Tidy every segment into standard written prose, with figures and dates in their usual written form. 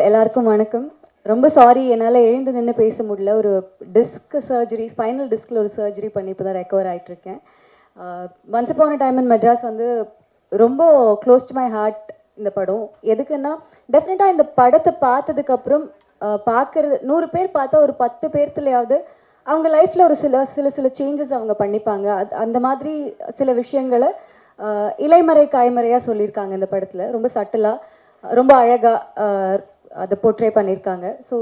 எல்லாருக்கும் வணக்கம். ரொம்ப சாரி என்னால் எழுந்து நின்று பேச முடியல. ஒரு டிஸ்க் சர்ஜரி, ஸ்பைனல் டிஸ்கில் ஒரு சர்ஜரி பண்ணி இப்போ தான் ரெக்கவர் ஆகிட்டுருக்கேன். Once upon a time in Madras வந்து ரொம்ப க்ளோஸ் டு மை ஹார்ட் இந்த படம். எதுக்குன்னா டெஃபினட்டாக இந்த படத்தை பார்த்ததுக்கப்புறம் பார்க்குறது 100 பேர் பார்த்தா ஒரு 10 பேர்த்துலையாவது அவங்க லைஃப்பில் ஒரு சில சேஞ்சஸ் அவங்க பண்ணிப்பாங்க. அந்த மாதிரி சில விஷயங்களை இலைமறை காய்மறையாக சொல்லியிருக்காங்க இந்த படத்தில். ரொம்ப சட்டிலாக, ரொம்ப அழகாக அதை போர்ட்ரே பண்ணியிருக்காங்க. ஸோ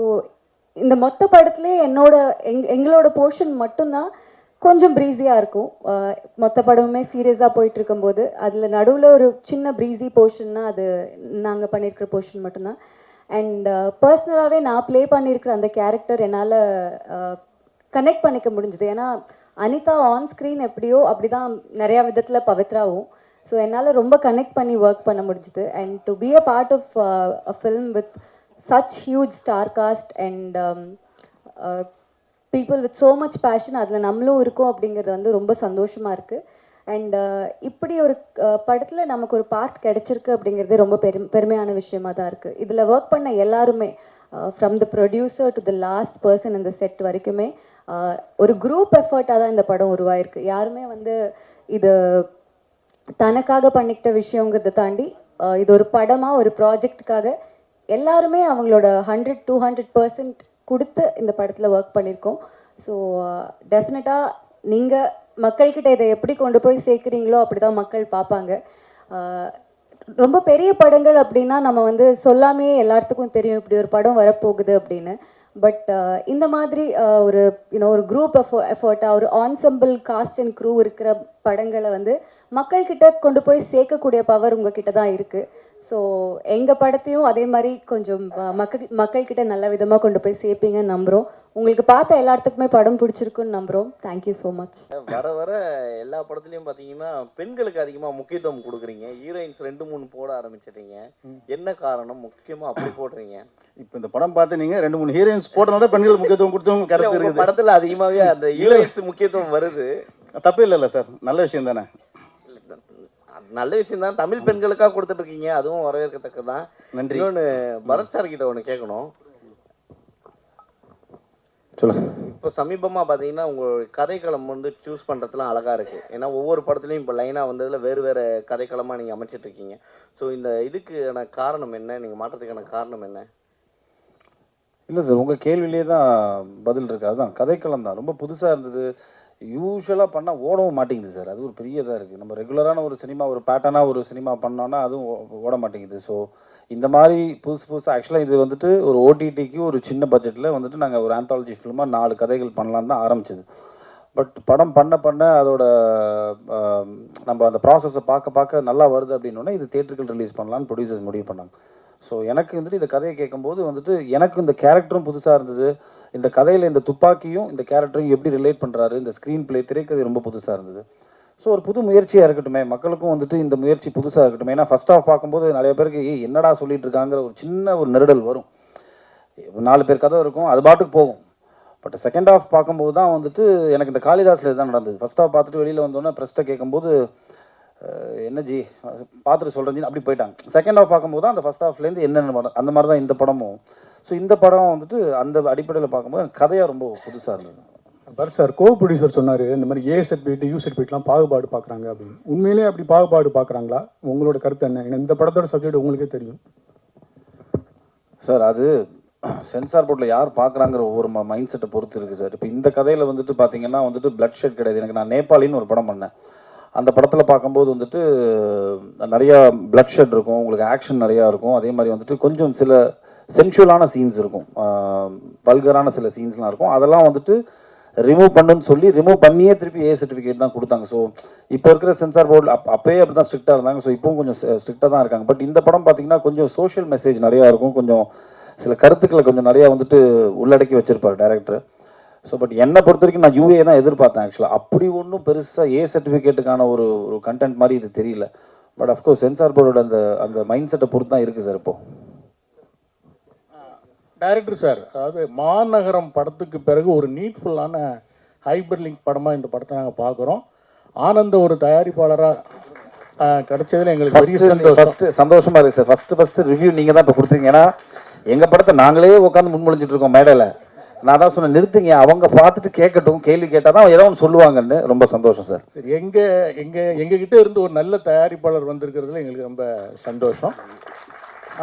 இந்த மொத்த படத்துலேயே எங்களோட போர்ஷன் மட்டும்தான் கொஞ்சம் ப்ரீஸியாக இருக்கும். மொத்த படமுமே சீரியஸாக போயிட்டு இருக்கும்போது அதில் நடுவில் ஒரு சின்ன ப்ரீஸி போர்ஷன்னா அது நாங்கள் பண்ணியிருக்கிற போர்ஷன் மட்டும்தான். அண்ட் பர்சனலாகவே நான் ப்ளே பண்ணியிருக்கிற அந்த கேரக்டர் என்னால் கனெக்ட் பண்ணிக்க முடிஞ்சுது. ஏன்னா அனிதா ஆன் ஸ்க்ரீன் எப்படியோ அப்படி தான் நிறையா விதத்தில் பவித்ராவும். ஸோ என்னால் ரொம்ப கனெக்ட் பண்ணி ஒர்க் பண்ண முடிஞ்சுது. And to be a part of a film with such huge star cast and people with so much passion, அதில் நம்மளும் இருக்கோம் அப்படிங்கிறது வந்து ரொம்ப சந்தோஷமாக இருக்குது. அண்ட் இப்படி ஒரு படத்தில் நமக்கு ஒரு பார்ட் கிடச்சிருக்கு அப்படிங்கிறது ரொம்ப பெருமையான விஷயமாக தான் இருக்குது. இதில் ஒர்க் பண்ண எல்லாருமே from the producer to the last person இந்த செட் வரைக்குமே ஒரு குரூப் எஃபர்ட்டாக தான் இந்த படம் உருவாயிருக்கு. யாருமே வந்து இது தனக்காக பண்ணிக்கிட்ட விஷயங்கிறத தாண்டி இது ஒரு படமாக, ஒரு ப்ராஜெக்டுக்காக எல்லாருமே அவங்களோட 100-200% கொடுத்து இந்த படத்தில் ஒர்க் பண்ணியிருக்கோம். ஸோ டெஃபினட்டாக நீங்கள் மக்கள்கிட்ட இதை எப்படி கொண்டு போய் சேர்க்குறீங்களோ அப்படி தான் மக்கள் பார்ப்பாங்க. ரொம்ப பெரிய படங்கள் அப்படின்னா நம்ம வந்து சொல்லாமே எல்லாத்துக்கும் தெரியும் இப்படி ஒரு படம் வரப்போகுது அப்படின்னு. பட் இந்த மாதிரி ஒரு குரூப் எஃபர்ட்டாக, ஒரு ஆன்சம்பிள் காஸ்ட் அண்ட் க்ரூ இருக்கிற படங்களை வந்து மக்கள்கிட்ட கொண்டு போய் சேர்க்கக்கூடிய பவர் உங்ககிட்ட தான் இருக்குது. ஸோ எங்கள் படத்தையும் அதே மாதிரி கொஞ்சம் மக்கள்கிட்ட நல்ல விதமாக கொண்டு போய் சேர்ப்பீங்கன்னு நம்புகிறோம். உங்களுக்கு பார்த்த எல்லாத்துக்குமே படம் பிடிச்சிருக்குன்னு நம்புகிறோம். Thank you so much. வர எல்லா படத்துலையும் பார்த்தீங்கன்னா பெண்களுக்கு அதிகமாக முக்கியத்துவம் கொடுக்குறீங்க. ஹீரோயின்ஸ் 2-3 போட ஆரம்பிச்சிட்டீங்க. என்ன காரணம் முக்கியமாக அப்படி போடுறீங்க? இப்போ இந்த படம் பார்த்து நீங்கள் 2-3 ஹீரோயின்ஸ் போட்டனால பெண்கள் முக்கியத்துவம் கொடுத்தவங்க கரெக்ட் இருக்குது. படத்தில் அதிகமாகவே அந்த ஹீரோயின்ஸ் முக்கியத்துவம் வருது. தப்பு இல்லைல்ல சார், நல்ல விஷயம் தானே. நல்ல விஷயம் தான். தமிழ் பெண்களுக்காக கொடுத்துட்டு இருக்கீங்க, அதுவும் வரவேற்கத்தக்கதான். நன்றி. இன்னொன்று பரத் சார் கிட்ட ஒன்று கேட்கணும். சொல்லுங்க. இப்போ சமீபமாக பார்த்தீங்கன்னா உங்கள் கதைக்களம் வந்து சூஸ் பண்ணுறதுலாம் அழகாக இருக்குது. ஏன்னா ஒவ்வொரு படத்துலையும் இப்போ லைனாக வந்ததில் வேறு வேறு கதைக்களமாக நீங்கள் அமைச்சிட்ருக்கீங்க. ஸோ இந்த இதுக்கான காரணம் என்ன? நீங்கள் மாற்றத்துக்கான காரணம் என்ன? இல்லை சார், உங்கள் கேள்வியிலே தான் பதில் இருக்குது. அதுதான் கதைக்களம் தான் ரொம்ப புதுசாக இருந்தது. யூஸ்வலாக பண்ணால் ஓடவும் மாட்டேங்குது சார். அது ஒரு பெரிய இதாக இருக்குது. நம்ம ரெகுலரான ஒரு சினிமா, ஒரு பேட்டர்னாக ஒரு சினிமா பண்ணோன்னா அதுவும் ஓட மாட்டேங்குது. ஸோ இந்த மாதிரி புதுசாக ஆக்சுவலாக இது வந்துட்டு ஒரு ஓடிடிக்கு ஒரு சின்ன பட்ஜெட்டில் வந்துட்டு நாங்கள் ஒரு ஆந்தாலஜி ஃபில்மாக 4 கதைகள் பண்ணலான்னு தான் ஆரம்பிச்சது. பட் படம் பண்ண அதோட நம்ம அந்த ப்ராசஸை பார்க்க நல்லா வருது அப்படின்னோடனே இது தியேட்டர்கள் ரிலீஸ் பண்ணலான்னு ப்ரொடியூசர்ஸ் முடிவு பண்ணாங்க. ஸோ எனக்கு வந்துட்டு இந்த கதையை கேட்கும்போது வந்துட்டு எனக்கு இந்த கேரக்டரும் புதுசாக இருந்தது. இந்த கதையில் இந்த துப்பாக்கியும் இந்த கேரக்டரையும் எப்படி ரிலேட் பண்ணுறாரு, இந்த ஸ்க்ரீன் பிளே, திரைக்கதை ரொம்ப புதுசாக இருந்தது. ஸோ ஒரு புது முயற்சியாக இருக்கட்டுமே, மக்களுக்கும் வந்துட்டு இந்த முயற்சி புதுசாக இருக்கட்டும். ஏன்னா ஃபர்ஸ்ட் ஆஃப் பார்க்கும்போது நிறைய பேருக்கு என்னடா சொல்லிட்டு இருக்காங்கிற ஒரு சின்ன ஒரு நெருடல் வரும். 4 பேர் கதை இருக்கும், அது பாட்டுக்கு போகும். பட் செகண்ட் ஆஃப் பார்க்கும்போது தான் வந்துட்டு எனக்கு இந்த காளிதாஸில் தான் நடந்தது. ஃபர்ஸ்ட் ஆஃப் பார்த்துட்டு வெளியில் வந்தோன்னே ப்ரெஸ்ட்டை கேட்கும்போது என்ன ஜி பார்த்துட்டு சொல்கிறேன் அப்படி போயிட்டாங்க. செகண்ட் ஆஃப் பார்க்கும்போது தான் அந்த ஃபர்ஸ்ட் ஆஃப்லேருந்து என்னென்ன அந்த மாதிரி தான் இந்த படமும். ஸோ இந்த படம் வந்துட்டு அந்த அடிப்படையில் பார்க்கும்போது கதையாக ரொம்ப புதுசாக இருந்தது. பர் சார் கோ ப்ரொடியூசர் சொன்னார் இந்த மாதிரி ஏ சர்டிஃபிகேட் யூ சர்டிஃபிகேட்லாம் பாகுபாடு பார்க்குறாங்க அப்படின்னு. உண்மையிலே அப்படி பாகுபாடு பார்க்குறாங்களா? உங்களோட கருத்து என்ன? இந்த படத்தோட சப்ஜெக்ட் உங்களுக்கே தெரியும் சார். அது சென்சார் போர்ட்டில் யார் பார்க்குறாங்கிற ஒவ்வொரு மைண்ட் செட்டை பொறுத்து இருக்குது சார். இப்போ இந்த கதையில் வந்துட்டு பார்த்தீங்கன்னா வந்துட்டு பிளட் ஷெட் கிடையாது. எனக்கு நான் நேபாளின்னு ஒரு படம் பண்ணேன். அந்த படத்தில் பார்க்கும்போது வந்துட்டு நிறையா பிளட் ஷெட் இருக்கும், உங்களுக்கு ஆக்ஷன் நிறையா இருக்கும். அதே மாதிரி வந்துட்டு கொஞ்சம் சில சென்சுவலான சீன்ஸ் இருக்கும், வல்கரான சில சீன்ஸ்லாம் இருக்கும். அதெல்லாம் வந்துட்டு ரிமூவ் பண்ணுன்னு சொல்லி ரிமூவ் பண்ணியே திருப்பி ஏ சர்டிஃபிகேட் தான் கொடுத்தாங்க. ஸோ இப்போ இருக்கிற சென்சார் போர்டில் அப்போயே அப்படி தான் ஸ்ட்ரிக்டாக இருந்தாங்க. ஸோ இப்போவும் கொஞ்சம் ஸ்ட்ரிக்டாக தான் இருக்காங்க. பட் இந்த படம் பார்த்தீங்கன்னா கொஞ்சம் சோஷியல் மெசேஜ் நிறையா இருக்கும், கொஞ்சம் சில கருத்துக்களை கொஞ்சம் நிறையா வந்துட்டு உள்ளடக்கி வச்சிருப்பார் டைரக்டர். ஸோ பட் என்னை பொறுத்த வரைக்கும் நான் யூஏ தான் எதிர்பார்த்தேன் ஆக்சுவலாக. அப்படி ஒன்றும் பெருசாக ஏ சர்டிஃபிகேட்டுக்கான ஒரு கண்டென்ட் மாதிரி இது தெரியல. பட் அஃப்கோர்ஸ் சென்சார் போர்டோட அந்த மைண்ட் செட்டை பொறுத்து தான் இருக்குது சார். இப்போது டைரக்டர் சார், அதாவது மாநகரம் படத்துக்கு பிறகு ஒரு நீட்ஃபுல்லான ஹைபர் லிங்க் படமாக இந்த படத்தை நாங்கள் பார்க்குறோம். ஆனந்த ஒரு தயாரிப்பாளராக கிடைச்சதுல எங்களுக்கு பெரிய சந்தோஷமா இருக்கு சார். ஃபர்ஸ்ட் ரிவ்யூ நீங்கள் தான் இப்போ கொடுத்துருங்க. ஏன்னா எங்கள் படத்தை நாங்களே உட்காந்து முன்மொழிஞ்சிட்டு இருக்கோம் மேடையில். நான் தான் சொன்னேன், நிறுத்துங்க, அவங்க பார்த்துட்டு கேட்கட்டும், கேள்வி கேட்டால் தான் ஏதோ ஒன்று சொல்லுவாங்கன்னு. ரொம்ப சந்தோஷம் சார். சரி, எங்ககிட்ட இருந்து ஒரு நல்ல தயாரிப்பாளர் வந்திருக்கிறதுல எங்களுக்கு ரொம்ப சந்தோஷம்.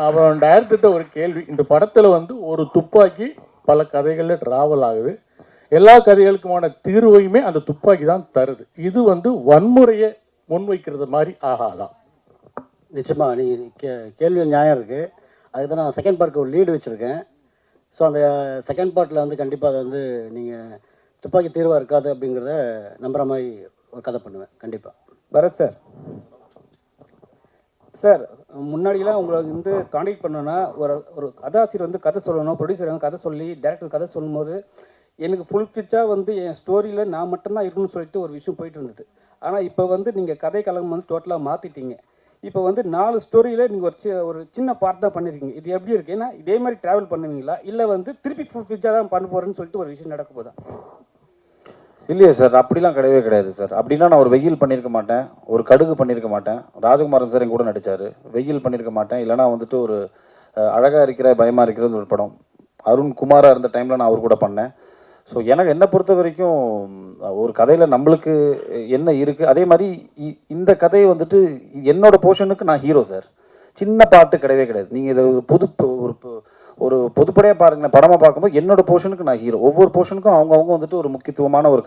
அப்புறம் டைரக்டர்கிட்ட ஒரு கேள்வி. இந்த படத்தில் வந்து ஒரு துப்பாக்கி பல கதைகளில் ட்ராவல் ஆகுது. எல்லா கதைகளுக்குமான தீர்வையுமே அந்த துப்பாக்கி தான் தருது. இது வந்து வன்முறையை முன்வைக்கிறது மாதிரி ஆகாதான்? நிச்சயமாக நீ கேள்வி நியாயம் இருக்குது. அதுக்கு தான் நான் செகண்ட் பார்ட்டுக்கு ஒரு லீடு வச்சுருக்கேன். ஸோ அந்த செகண்ட் பார்ட்டில் வந்து கண்டிப்பாக அதை வந்து நீங்கள் துப்பாக்கி தீர்வாக இருக்காது அப்படிங்கிறத நம்புகிற மாதிரி ஒரு கதை பண்ணுவேன் கண்டிப்பாக. பரத் சார், சார் முன்னாடிலாம் உங்களை வந்து காண்டாக்ட் பண்ணோன்னா ஒரு கதாசிரியர் வந்து கதை சொல்லணும், ப்ரொடியூசர் வந்து கதை சொல்லி டேரக்டர் கதை சொல்லும்போது எனக்கு ஃபுல் ஃபிச்சாக வந்து என் ஸ்டோரியில் நான் மட்டும்தான் இருக்கணும்னு சொல்லிட்டு ஒரு விஷயம் போயிட்டு இருந்தது. ஆனால் இப்போ வந்து நீங்கள் கதை கலகம் வந்து டோட்டலாக மாற்றிட்டீங்க. இப்போ வந்து 4 ஸ்டோரியில் நீங்கள் ஒரு சின்ன பார்ட் தான் பண்ணியிருக்கீங்க. இது எப்படி இருக்குது? ஏன்னா இதே மாதிரி ட்ராவல் பண்ணுவீங்களா, இல்லை வந்து திருப்பி ஃபுல் ஃபிச்சாக தான் பண்ண போகிறேன்னு சொல்லிட்டு ஒரு விஷயம் நடக்க போதா? இல்லையே சார், அப்படிலாம் கிடையவே கிடையாது சார். அப்படின்னா நான் ஒரு வெயில் பண்ணியிருக்க மாட்டேன், ஒரு கடுகு பண்ணியிருக்க மாட்டேன். ராஜகுமாரன் சார் என் கூட நடித்தார், வெயில் பண்ணியிருக்க மாட்டேன். இல்லைனா வந்துட்டு ஒரு அழகாக இருக்கிற பயமாக இருக்கிறது ஒரு படம், அருண் குமாராக இருந்த டைமில் நான் அவர் கூட பண்ணேன். ஸோ எனக்கு என்னை பொறுத்த வரைக்கும் ஒரு கதையில் நம்மளுக்கு என்ன இருக்குது, அதே மாதிரி இந்த கதையை வந்துட்டு என்னோடய போர்ஷனுக்கு நான் ஹீரோ சார். சின்ன பாட்டு கிடையவே கிடையாது. நீங்கள் இதை ஒரு பொதுப்படையாக பாருங்கள், படமாக பார்க்கும்போது என்னோட போர்ஷனுக்கு நான் ஹீரோ. ஒவ்வொரு போர்ஷனுக்கும் அவங்கவுங்க வந்துட்டு ஒரு முக்கியத்துவமான ஒரு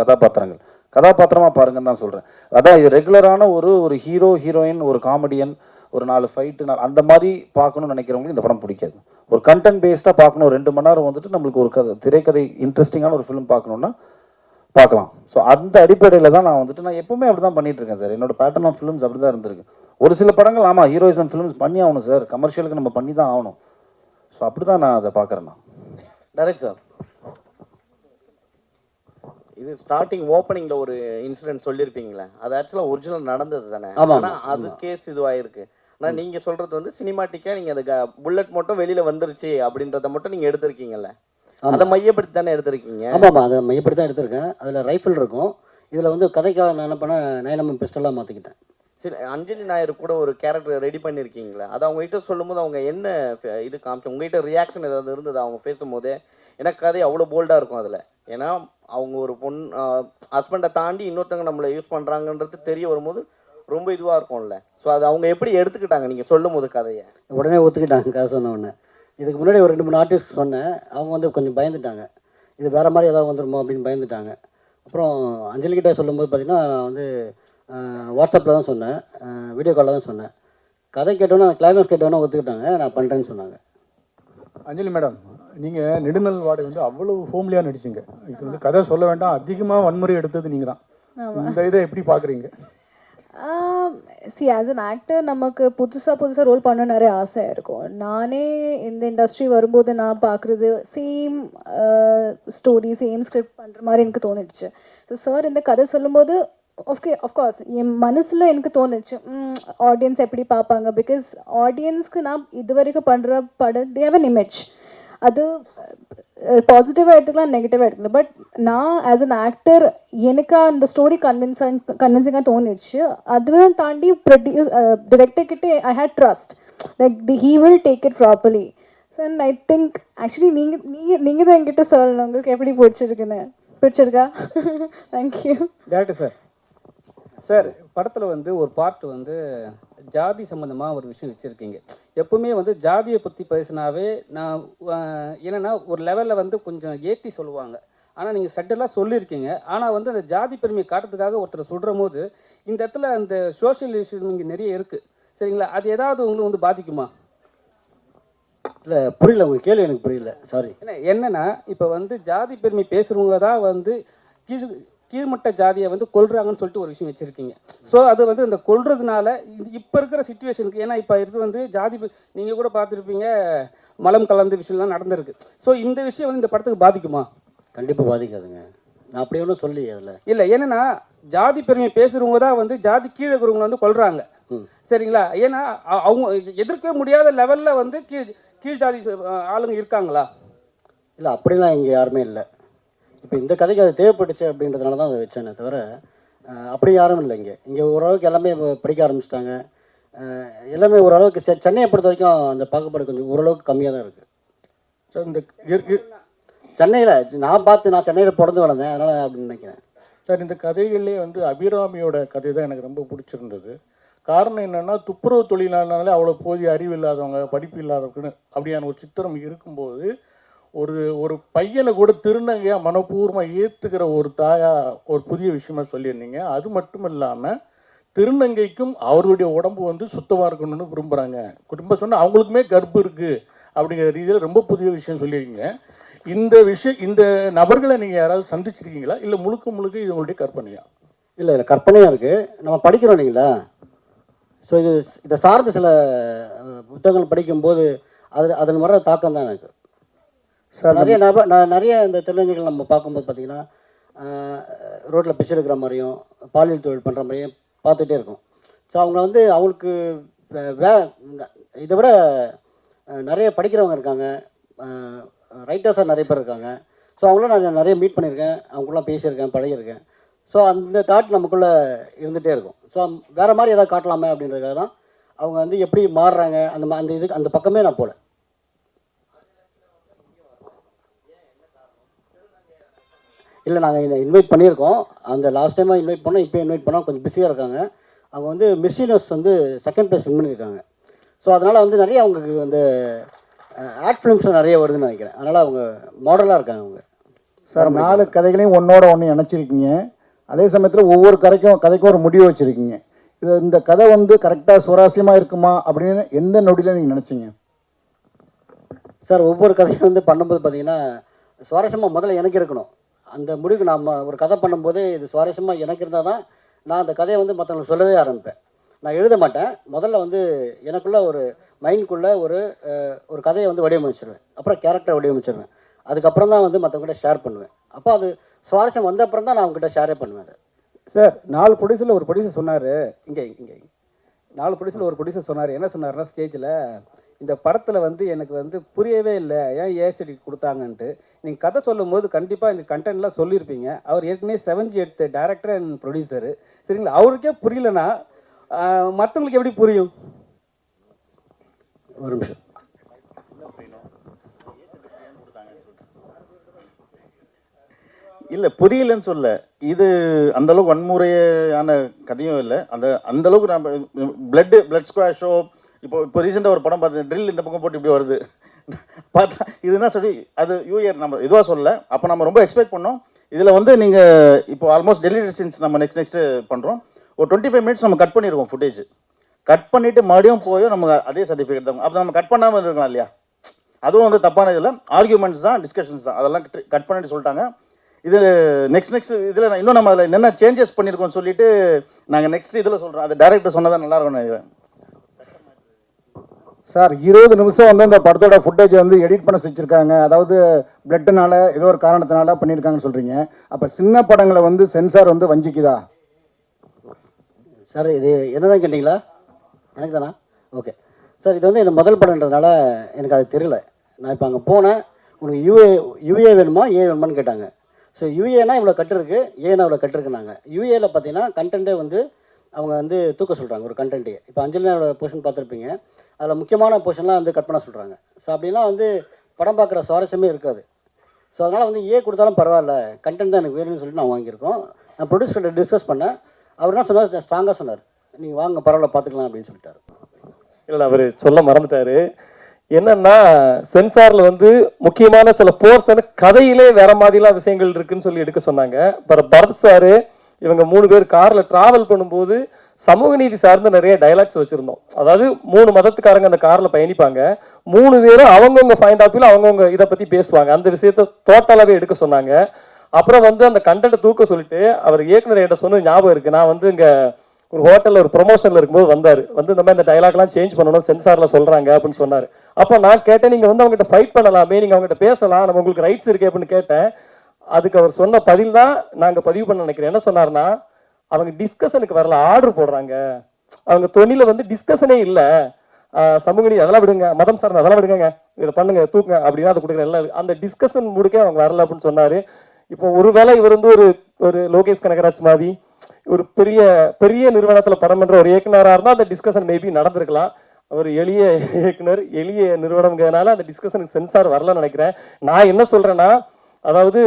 கதாபாத்திரமாக பாருங்கன்னு தான் சொல்கிறேன். அதான் இது ரெகுலரான ஒரு ஹீரோ ஹீரோயின், ஒரு காமெடியன், ஒரு 4 ஃபைட்டு அந்த மாதிரி பார்க்கணும்னு நினைக்கிறவங்களுக்கு இந்த படம் பிடிக்காது. ஒரு கண்டென்ட் பேஸ்டாக பார்க்கணும், 2 மணி நேரம் வந்துட்டு நம்மளுக்கு ஒரு திரைக்கதை இன்ட்ரெஸ்டிங்கான ஒரு ஃபிலிம் பார்க்கணுன்னா பார்க்கலாம். ஸோ அந்த அடிப்படையில் தான் நான் எப்பவுமே அப்படி தான் பண்ணிட்டு இருக்கேன் சார். என்னோட பேட்டர்ன் ஆஃப் ஃபிலிம்ஸ் அப்படி தான் இருந்திருக்கு. ஒரு சில படங்கள் ஆமாம் ஹீரோயிசம் ஃபிலிம்ஸ் பண்ணி ஆகணும் சார், கமர்ஷியலுக்கு நம்ம பண்ணி தான் ஆகணும். ஸோ அப்படி தான் நான் அதை பார்க்குறேன்னா. டைரக்ட் சார், இது ஸ்டார்டிங் ஓப்பனிங்ல ஒரு இன்சிடென்ட் சொல்லியிருப்பீங்களே, அது ஆக்சுவலாக ஒரிஜினல் நடந்தது தானே? ஆனால் அது கேஸ் இதுவாயிருக்கு. ஆனால் நீங்கள் சொல்கிறது வந்து சினிமாட்டிக்காக நீங்கள் அது புல்லட் மட்டும் வெளியில் வந்துருச்சு அப்படின்றத மட்டும் நீங்கள் எடுத்திருக்கீங்கல்ல, அதை மையப்படுத்தி தானே எடுத்திருக்கீங்க? ஆமாம், அதை மையப்படுத்தி தான் எடுத்திருக்கேன். அதில் ரைஃபிள் இருக்கும். இதில் வந்து கதைக்காக நான் என்ன பண்ணேன், 9mm பிஸ்டலாக மாற்றிக்கிட்டேன். சரி, அஞ்சலி நாயர் கூட ஒரு கேரக்டர் ரெடி பண்ணியிருக்கீங்களா? அது அவங்ககிட்ட சொல்லும்போது அவங்க என்ன இது காமிச்சு, உங்ககிட்ட ரியாக்ஷன் ஏதாவது இருந்தது அவங்க பேசும்போதே? ஏன்னா கதை அவ்வளோ போல்டாக இருக்கும் அதில். ஏன்னா அவங்க ஒரு ஹஸ்பண்டை தாண்டி இன்னொருத்தவங்க நம்மளை யூஸ் பண்ணுறாங்கன்றது தெரிய வரும்போது ரொம்ப இதுவாக இருக்கும்ல. ஸோ அது அவங்க எப்படி எடுத்துக்கிட்டாங்க நீங்கள் சொல்லும் போது கதையை? உடனே ஒத்துக்கிட்டாங்க கதை சொன்ன உடனே. இதுக்கு முன்னாடி ஒரு 2-3 ஆர்டிஸ்ட் சொன்னேன், அவங்க வந்து கொஞ்சம் பயந்துட்டாங்க. இது வேறு மாதிரி ஏதாவது வந்துடுமோ அப்படின்னு பயந்துட்டாங்க. அப்புறம் அஞ்சலிக்கிட்ட சொல்லும்போது பார்த்திங்கன்னா நான் வந்து வாட்ஸ்அப்பில் தான் சொன்னேன், வீடியோ காலில் தான் சொன்னேன். கதை கேட்டோன்னா கிளைமேக்ஸ் கேட்டோன்னா ஒத்துக்கிட்டாங்க, நான் பண்ணுறேன்னு சொன்னாங்க. அஞ்சலி மேடம், நீங்கள் நெடுநல் வாடகை வந்து அவ்வளோ ஹோம்லியாக நடிச்சிங்க. இது வந்து கதை சொல்ல வேண்டாம், அதிகமாக வன்முறை எடுத்தது நீங்கள் தான். இந்த இதை எப்படி பார்க்குறீங்க? சி ஆஸ் அன் ஆக்டர் நமக்கு புதுசாக ரோல் பண்ண நிறைய ஆசை இருக்கும். நானே இந்த இண்டஸ்ட்ரி வரும்போது நான் பார்க்குறது சேம் ஸ்டோரி, சேம் ஸ்கிரிப்ட் பண்ணுற மாதிரி எனக்கு தோணிடுச்சு. ஸோ சார் இந்த கதை சொல்லும்போது அஃப்கோர்ஸ் என் மனசில் எனக்கு தோணுச்சு ஆடியன்ஸ் எப்படி பார்ப்பாங்க. பிகாஸ் ஆடியன்ஸ்க்கு நான் இது வரைக்கும் பண்ணுற படம் தே ஹேவ் அன் இமேஜ். அது பாசிட்டிவாக எடுத்துக்கலாம், நெகட்டிவாக எடுத்துக்கலாம். பட் நான் ஆஸ் அன் ஆக்டர் எனக்கு அந்த ஸ்டோரி கன்வின்சிங்காக தோணிடுச்சு. அதுவும் தாண்டி டிரெக்டர்கிட்ட I had trust like he will take it properly. So and I think actually நீங்கள் தான் என்கிட்ட சொல்லணும் உங்களுக்கு எப்படி பிடிச்சிருக்கா? தேங்க்யூ. டேரக்டர் சார், சார் படத்தில் வந்து ஒரு பார்ட் வந்து ஜாதி சம்மந்தமாக ஒரு விஷயம் வச்சுருக்கீங்க. எப்பவுமே வந்து ஜாதியை பற்றி பேசினாவே நான் என்னென்னா ஒரு லெவலில் வந்து கொஞ்சம் ஏற்றி சொல்லுவாங்க. ஆனால் நீங்கள் சட்டெல்லாம் சொல்லியிருக்கீங்க. ஆனால் வந்து அந்த ஜாதி பெருமையை காட்டுறதுக்காக ஒருத்தர் சொல்கிற போது இந்த இடத்துல அந்த சோஷியல் இஷ்யூஸ் இங்கே நிறைய இருக்குது, சரிங்களா? அது ஏதாவது உங்களுக்கு வந்து பாதிக்குமா? இல்லை புரியல, உங்கள் கேள்வி எனக்கு புரியல, சாரி. என்னன்னா இப்போ வந்து ஜாதி பெருமை பேசுகிறவங்க தான் வந்து கீழ்மட்ட ஜாதியை வந்து கொல்றாங்கன்னு சொல்லிட்டு ஒரு விஷயம் வச்சுருக்கீங்க. ஸோ அது வந்து இந்த கொல்றதுனால இப்போ இருக்கிற சுச்சுவேஷனுக்கு, ஏன்னா இப்போ இருக்கிற வந்து ஜாதி நீங்கள் கூட பார்த்துருப்பீங்க, மலம் கலந்து விஷயம்லாம் நடந்திருக்கு. ஸோ இந்த விஷயம் வந்து இந்த படத்துக்கு பாதிக்குமா? கண்டிப்பாக பாதிக்காதுங்க, நான் அப்படி ஒன்றும் சொல்லி அதில் இல்லை. ஏன்னா ஜாதி பெருமையை பேசுகிறவங்க தான் வந்து ஜாதி கீழே இருக்கிறவங்களை வந்து கொல்றாங்க, சரிங்களா? ஏன்னா அவங்க எதிர்க்க முடியாத லெவலில் வந்து கீழ் ஜாதி ஆளுங்க இருக்காங்களா? இல்லை அப்படிலாம் இங்கே யாருமே இல்லை. இப்போ இந்த கதைக்கு அது தேவைப்பட்டுச்சு அப்படின்றதுனால தான் அதை வச்சேனே தவிர அப்படி யாரும் இல்லை. இங்கே ஓரளவுக்கு எல்லாமே படிக்க ஆரம்பிச்சிட்டாங்க. எல்லாமே ஓரளவுக்கு சென்னையை பொறுத்த வரைக்கும் அந்த பாகுபாடு கொஞ்சம் ஓரளவுக்கு கம்மியாக தான் இருக்குது. சார் இந்த சென்னையில் நான் சென்னையில் பிறந்து வளர்ந்தேன், அதனால் அப்படின்னு நினைக்கிறேன். சார் இந்த கதைகள்லேயே வந்து அபிராமியோட கதை தான் எனக்கு ரொம்ப பிடிச்சிருந்தது. காரணம் என்னென்னா, துப்புரவு தொழிலாளனாலே அவ்வளோ போதிய அறிவு இல்லாதவங்க, படிப்பு இல்லாதவங்கன்னு அப்படியான ஒரு சித்திரம் இருக்கும்போது ஒரு பையனை கூட திருநங்கையாக மனப்பூர்வமாக ஏற்றுக்கிற ஒரு தாயா ஒரு புதிய விஷயமா சொல்லியிருந்தீங்க. அது மட்டும் இல்லாமல் திருநங்கைக்கும் அவருடைய உடம்பு வந்து சுத்தமாக இருக்கணும்னு விரும்புகிறாங்க. குடும்பம் சொன்னால் அவங்களுக்குமே கர்ப்பம் இருக்குது அப்படிங்கிற ரீதியில் ரொம்ப புதிய விஷயம் சொல்லியிருக்கீங்க. இந்த நபர்களை நீங்கள் யாராவது சந்திச்சிருக்கீங்களா, இல்லை முழுக்க இது உங்களுடைய கற்பனையா? இல்லை, இல்லை, கற்பனையாக இருக்குது. நம்ம படிக்கிறோம் இல்லைங்களா? ஸோ இதை சார்ந்த சில புத்தகங்கள் படிக்கும்போது அதன் வர தாக்கம் தான் எனக்கு. நிறைய இந்த திருநங்கைகள் நம்ம பார்க்கும்போது பார்த்தீங்கன்னா, ரோட்டில் பிச்சை எடுக்கிற மாதிரியும் பாலியல் தொழில் பண்ணுற மாதிரியும் பார்த்துட்டே இருக்கும். ஸோ அவங்களுக்கு இதை விட நிறைய படிக்கிறவங்க இருக்காங்க, ரைட்டர்ஸாக நிறைய பேர் இருக்காங்க. ஸோ அவங்களாம் நான் நிறைய மீட் பண்ணியிருக்கேன், அவங்களாம் பேசியிருக்கேன், பழகியிருக்கேன். ஸோ அந்த தாட் நமக்குள்ளே இருந்துகிட்டே இருக்கும். ஸோ வேறு மாதிரி எதாவது காட்டலாமே அப்படின்றதுக்காக தான் அவங்க எப்படி மாறுறாங்க அந்த பக்கமே நான் போகல. இல்லை, நாங்கள் இன்வைட் பண்ணியிருக்கோம். அந்த லாஸ்ட் டைமாக இன்வைட் பண்ணோம், இப்போ இன்வைட் பண்ணோம். கொஞ்சம் பிஸியாக இருக்காங்க. அவங்க miss universe second place win பண்ணியிருக்காங்க. ஸோ அதனால் நிறைய அவங்களுக்கு ஆட் ஃபிலிம்ஸும் நிறைய வருதுன்னு நினைக்கிறேன். அதனால் அவங்க மாடலாக இருக்காங்க. அவங்க சார் 4 கதைகளையும் ஒன்றோட ஒன்று இணைச்சிருக்கீங்க. அதே சமயத்தில் ஒவ்வொரு கதைக்கும் ஒரு முடிவு வச்சுருக்கீங்க. இந்த கதை கரெக்டாக சுவாரஸ்யமாக இருக்குமா அப்படின்னு எந்த நொடியில் நீங்கள் நினச்சிங்க? சார், ஒவ்வொரு கதையும் பண்ணும்போது பார்த்தீங்கன்னா சுவாரஸ்யமாக முதல்ல எனக்கு இருக்கணும். அந்த முடிவுக்கு நம்ம ஒரு கதை பண்ணும்போது இது சுவாரஸ்யமாக எனக்கு இருந்தால் தான் நான் அந்த கதையை மற்றவங்களுக்கு சொல்லவே ஆரம்பிப்பேன். நான் எழுத மாட்டேன். முதல்ல எனக்குள்ளே ஒரு மைண்டுக்குள்ளே ஒரு கதையை வடிவமைச்சிருவேன். அப்புறம் கேரக்டரை வடிவமைச்சிருவேன். அதுக்கப்புறம் தான் மற்றவங்ககிட்ட ஷேர் பண்ணுவேன். அப்போ அது சுவாரஸ்யம் வந்த அப்புறம் தான் நான் அவங்ககிட்ட ஷேரே பண்ணுவேன். அது சார் 4 ப்ரொடியூசரில் ஒரு ப்ரொடியூசர் சொன்னார், இங்கே 4 ப்ரொடியூசரில் ஒரு ப்ரொடியூசர் சொன்னார். என்ன சொன்னார்னா, ஸ்டேஜில் இந்த படத்தில் எனக்கு புரியவே இல்லை, ஏன் ஏஎஸ்டி கொடுத்தாங்கன்ட்டு. நீங்கள் கதை சொல்லும் போது கண்டிப்பாக இந்த கண்டென்ட்லாம் சொல்லியிருப்பீங்க. அவர் ஏற்கனவே 7G எடுத்த டேரக்டர் அண்ட் ப்ரொடியூசரு, சரிங்களா? அவருக்கே புரியலன்னா மற்றவங்களுக்கு எப்படி புரியும்? ஒரு நிமிஷம். இல்லை, புரியலன்னு சொல்ல. இது அந்தளவுக்கு வன்முறையான கதையும் இல்லை. அந்தளவுக்கு நம்ம பிளட் ஸ்குவாஷோ இப்போ ரீசெண்டாக ஒரு படம் பார்த்தேன், ட்ரில் இந்த பக்கம் போட்டு இப்படி வருது பார்த்தா இதுனா சொல்லி அது யூஇயர் நம்ம இதுவாக சொல்லலை. அப்போ நம்ம ரொம்ப எக்ஸ்பெக்ட் பண்ணோம். இதில் நீங்கள் இப்போ ஆல்மோஸ்ட் டெலிவரி சீன்ஸ் நம்ம நெக்ஸ்ட் பண்ணுறோம். ஒரு 25 மினிட்ஸ் நம்ம கட் பண்ணியிருக்கோம் ஃபுட்டேஜ். கட் பண்ணிவிட்டு மறுபடியும் போய் நமக்கு அதே சர்டிஃபிகேட் தான். அப்போ நம்ம கட் பண்ணாமல் இருக்கலாம் இல்லையா? அதுவும் தப்பான இதில் ஆர்கியூமெண்ட்ஸ் தான், டிஸ்கஷன்ஸ் தான். அதெல்லாம் கட் பண்ணிட்டு சொல்லிட்டாங்க. இது நெக்ஸ்ட் இதில் இன்னும் நம்ம அதில் என்னென்ன சேஞ்சஸ் பண்ணியிருக்கோம்னு சொல்லிட்டு நாங்கள் நெக்ஸ்ட் இதில் சொல்கிறோம். அது டேரக்டர் சொன்னதான் நல்லா இருக்கும்னு நினைக்கிறேன். சார் 20 நிமிஷம் இந்த படத்தோட ஃபுட்டேஜ் எடிட் பண்ண வச்சுருக்காங்க. அதாவது பிளட்டுனால ஏதோ ஒரு காரணத்தினால பண்ணியிருக்காங்கன்னு சொல்கிறீங்க. அப்போ சின்ன படங்களை சென்சார் வஞ்சிக்குதா? சார், இது என்னதான் கேட்டிங்களா? எனக்கு தானா? ஓகே சார், இது எனக்கு முதல் படம்ன்றதுனால எனக்கு அது தெரியல. நான் இப்போ அங்கே போனேன், உனக்கு யூஏ வேணுமா ஏ வேணுமான்னு கேட்டாங்க. ஸோ யூஏனா இவ்வளோ கட்டுருக்கு, ஏன்னா இவ்வளோ கட்டுருக்குனாங்க. யூஏல பார்த்தீங்கன்னா கண்டென்ட்டே அவங்க தூக்க சொல்கிறாங்க ஒரு கண்டென்ட்டே. இப்போ அஞ்சலினோட போர்ஷன் பார்த்துருப்பீங்க, அதில் முக்கியமான போர்ஷன்லாம் கட் பண்ண சொல்கிறாங்க. ஸோ அப்படின்னா படம் பார்க்குற சுவாரஸ்யமே இருக்காது. ஸோ அதனால் ஏ கொடுத்தாலும் பரவாயில்ல, கண்டென்ட் தான் எனக்கு வேணும்னு சொல்லிட்டு நான் வாங்கியிருக்கோம். நான் ப்ரொடியூசர்கிட்ட டிஸ்கஸ் பண்ணேன். அவர் என்ன சொன்னார், ஸ்ட்ராங்காக சொன்னார், நீங்கள் வாங்க பரவாயில்ல பார்த்துக்கலாம் அப்படின்னு சொல்லிட்டாரு. இல்லை, அவர் சொல்ல மறந்துட்டாரு. என்னன்னா, சென்சாரில் முக்கியமான சில போர்ஷன் கதையிலே வேற மாதிரிலாம் விஷயங்கள் இருக்குன்னு சொல்லி எடுக்க சொன்னாங்க. பரத் சாரு இவங்க 3 பேர் காரில் ட்ராவல் பண்ணும்போது சமூக நீதி சார்ந்த நிறைய டைலாக்ஸ் வச்சுருந்தோம். அதாவது 3 மதத்துக்காரங்க அந்த காரில் பயணிப்பாங்க. 3 பேரும் அவங்கவுங்க பாயிண்ட் ஆஃப் வியூவில் அவங்கவுங்க இதை பற்றி பேசுவாங்க. அந்த விஷயத்த டோட்டலாகவே எடுக்க சொன்னாங்க. அப்புறம் அந்த கண்டென்ட்டை தூக்க சொல்லிட்டு அவர் இயக்குனர் என்கிட்ட சொன்ன ஞாபகம் இருக்குது. நான் இங்கே ஒரு ஹோட்டலில் ஒரு ப்ரொமோஷனில் இருக்கும்போது வந்தார். இந்த மாதிரி இந்த டைலாக்லாம் சேஞ்ச் பண்ணணும், சென்சாரில் சொல்கிறாங்க அப்படின்னு சொன்னார். அப்போ நான் கேட்டேன், நீங்கள் அவங்ககிட்ட ஃபைட் பண்ணலாமே, நீங்கள் அவங்ககிட்ட பேசலாம், நம்ம உங்களுக்கு ரைட்ஸ் இருக்கு அப்படின்னு கேட்டேன். அதுக்கு அவர் சொன்ன பதில் தான் நாங்கள் பதிவு பண்ண நினைக்கிறேன். என்ன சொன்னார்னா, அவங்க டிஸ்கஷனுக்கு வரல, ஆர்டர் போடுறாங்க. அவங்க தொழில டிஸ்கஷனே இல்லை, சமூக நீதி அதெல்லாம் விடுங்க, மதம் சார்ந்த அதெல்லாம் விடுங்க, இதை பண்ணுங்க தூக்குங்க அப்படின்னா அது கொடுக்குற எல்லாம் அந்த டிஸ்கஷன் முடிக்க அவங்க வரல அப்படின்னு சொன்னார். இப்போ ஒருவேளை இவர் ஒரு லோகேஷ் கனகராஜ் மாதிரி ஒரு பெரிய பெரிய நிறுவனத்தில் படம் பண்ற ஒரு இயக்குனராக இருந்தால் அந்த டிஸ்கஷன் மேபி நடந்திருக்கலாம். அவர் எளிய இயக்குனர், எளிய நிறுவனம்ங்கிறதுனால அந்த டிஸ்கஷனுக்கு சென்சார் வரலன்னு நினைக்கிறேன். நான் என்ன சொல்றேன்னா, அதாவது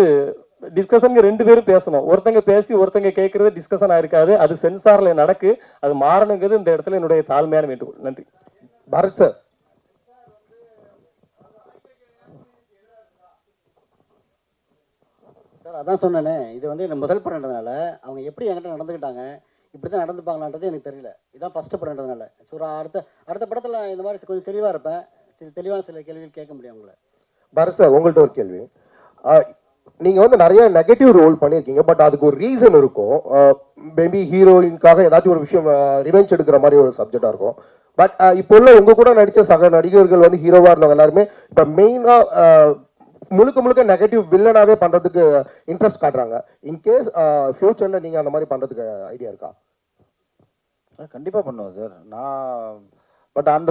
டிஸ்கஷனுக்கு 2 பேரும் பேசணும். ஒருத்தங்க பேசி ஒருத்தங்க கேட்கறது டிஸ்கஷன் ஆயிருக்காது. அது சென்சார்ல நடக்கு. அது மாறணுங்கிறது இந்த இடத்துல என்னுடைய தாழ்மையான வேண்டுகோள். நன்றி. பரத் சார். சார் அதான் சொன்னேனே, இது வந்து எனக்கு முதல் படம்ன்றதுனால அவங்க எப்படி என்கிட்ட நடந்துக்கிட்டாங்க, இப்படி தான் நடந்துப்பாங்களான்றது எனக்கு தெரியல. இதான் ஃபஸ்ட்டு படம்ன்றதுனால. ஸோ அடுத்த படத்தில் இந்த மாதிரி கொஞ்சம் தெளிவாக இருப்பேன். தெளிவான சில கேள்விகள் கேட்க முடியும் உங்களை. பரத் சார், உங்கள்கிட்ட ஒரு கேள்வி. நீங்கள் வந்து நிறைய நெகட்டிவ் ரோல் பண்ணியிருக்கீங்க, பட் அதுக்கு ஒரு ரீசன் இருக்கும். மேபி ஹீரோயின்காக ஏதாச்சும் ஒரு விஷயம் ரிவெஞ்ச் எடுக்கிற மாதிரி ஒரு சப்ஜெக்டாக இருக்கும். பட் இப்போ உள்ள உங்கள் கூட நடித்த சக நடிகர்கள் வந்து ஹீரோவாக இருந்தவங்க எல்லாருமே இப்போ மெயினாக முழுக்க முழுக்க நெகட்டிவ் வில்லனாகவே பண்ணுறதுக்கு இன்ட்ரெஸ்ட் காட்டுறாங்க. இன்கேஸ் ஃப்யூச்சரில் நீங்கள் அந்த மாதிரி பண்ணுறதுக்கு ஐடியா இருக்கா? கண்டிப்பாக பண்ணுவேன் சார். நான் பட் அந்த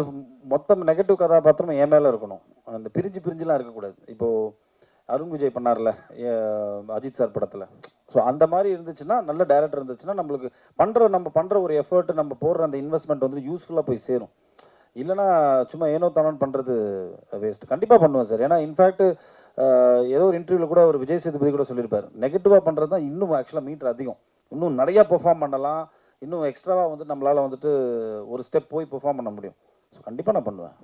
மொத்தம் நெகட்டிவ் கதாபாத்திரம் என் மேலே இருக்கணும். அந்த பிரிஞ்சுலாம் இருக்கக்கூடாது. இப்போது அருண் விஜய் பண்ணார்ல அஜித் சார் படத்தில். ஸோ அந்த மாதிரி இருந்துச்சுன்னா, நல்ல டைரக்டர் இருந்துச்சுன்னா, நம்மளுக்கு நம்ம பண்ணுற ஒரு எஃபர்ட், நம்ம போடுற அந்த இன்வெஸ்ட்மெண்ட் வந்து யூஸ்ஃபுல்லாக போய் சேரும். இல்லைனா சும்மா ஏனோ தானோன்னு பண்ணுறது வேஸ்ட். கண்டிப்பாக பண்ணுவேன் சார். ஏன்னா இன்ஃபேக்ட் ஏதோ ஒரு இன்டர்வியூவில் கூட ஒரு விஜய் சேதுபதி கூட சொல்லியிருப்பார், நெகட்டிவாக பண்ணுறது தான் இன்னும் ஆக்சுவலாக மீட்டர் அதிகம். இன்னும் நிறையா பெர்ஃபார்ம் பண்ணலாம், இன்னும் எக்ஸ்ட்ராவாக வந்துட்டு நம்மளால் வந்துட்டு ஒரு ஸ்டெப் போய் பெர்ஃபார்ம் பண்ண முடியும். ஸோ கண்டிப்பாக நான் பண்ணுவேன்.